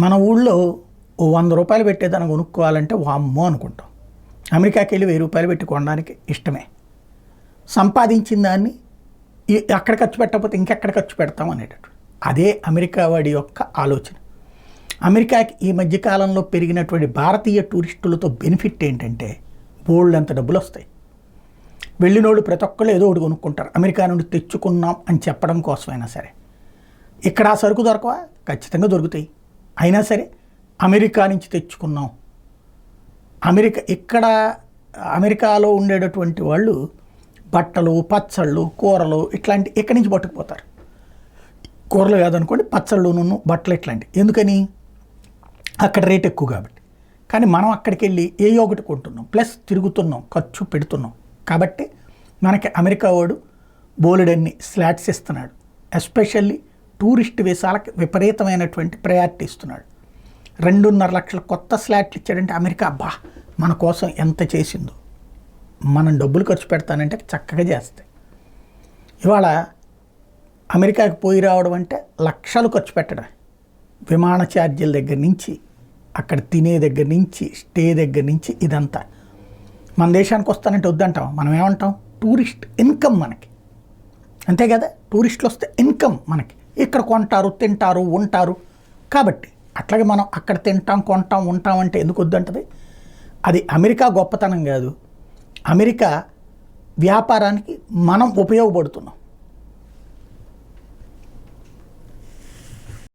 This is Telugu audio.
మన ఊళ్ళో ఓ 100 రూపాయలు పెట్టేదాన్ని కొనుక్కోవాలంటే వామ్మో అనుకుంటాం. అమెరికాకి వెళ్ళి 1000 రూపాయలు పెట్టి కొనడానికి ఇష్టమే. సంపాదించిన దాన్ని అక్కడ ఖర్చు పెట్టకపోతే ఇంకెక్కడ ఖర్చు పెడతాం అనేటట్టు. అదే అమెరికా వాడి యొక్క ఆలోచన. అమెరికాకి ఈ మధ్యకాలంలో పెరిగినటువంటి భారతీయ టూరిస్టులతో బెనిఫిట్ ఏంటంటే బోల్డ్ అంత డబ్బులు వస్తాయి. వెళ్ళినోళ్ళు ప్రతి ఒక్కళ్ళు ఏదో ఒకటి కొనుక్కుంటారు, అమెరికా నుండి తెచ్చుకున్నాం అని చెప్పడం కోసమైనా సరే. ఇక్కడ ఆ సరుకు దొరకవా? ఖచ్చితంగా దొరుకుతాయి. అయినా సరే అమెరికా నుంచి తెచ్చుకున్నాం. ఇక్కడ అమెరికాలో ఉండేటటువంటి వాళ్ళు బట్టలు, పచ్చళ్ళు, కూరలు ఇట్లాంటి ఎక్కడి నుంచి పట్టుకుపోతారు. కూరలు కాదనుకోండి, పచ్చళ్ళు, బట్టలు ఇట్లాంటివి. ఎందుకని? అక్కడ రేట్ ఎక్కువ కాబట్టి. కానీ మనం అక్కడికి వెళ్ళి ఏయో ఒకటి కొంటున్నాం, ప్లస్ తిరుగుతున్నాం, ఖర్చు పెడుతున్నాం. కాబట్టి మనకి అమెరికా వాడు బోలెడన్ని స్లాట్స్ ఇస్తున్నాడు. ఎస్పెషల్లీ టూరిస్ట్ వీసాలకు విపరీతమైనటువంటి ప్రయారిటీ ఇస్తున్నాడు. 2.5 లక్షల కొత్త స్లాట్లు ఇచ్చాడంటే అమెరికా అబ్బా మన కోసం ఎంత చేసిందో. మనం డబ్బులు ఖర్చు పెడతానంటే చక్కగా చేస్తాయి. ఇవాళ అమెరికాకి పోయి రావడం అంటే లక్షలు ఖర్చు పెట్టడం. విమాన ఛార్జీల దగ్గర నుంచి, అక్కడ తినే దగ్గర నుంచి, స్టే దగ్గర నుంచి ఇదంతా. మన దేశానికి వస్తానంటే వద్దంటాం. మనం ఏమంటాం? టూరిస్ట్ ఇన్కమ్ మనకి, అంతే కదా. టూరిస్టులు వస్తే ఇన్కమ్ మనకి. ఇక్కడ కొంటారు, తింటారు, ఉంటారు. కాబట్టి అట్లాగే మనం అక్కడ తింటాం, కొంటాం, ఉంటాం అంటే ఎందుకు వద్దంటది? అది అమెరికా గొప్పతనం కాదు. అమెరికా వ్యాపారానికి మనం ఉపయోగపడుతున్నాం.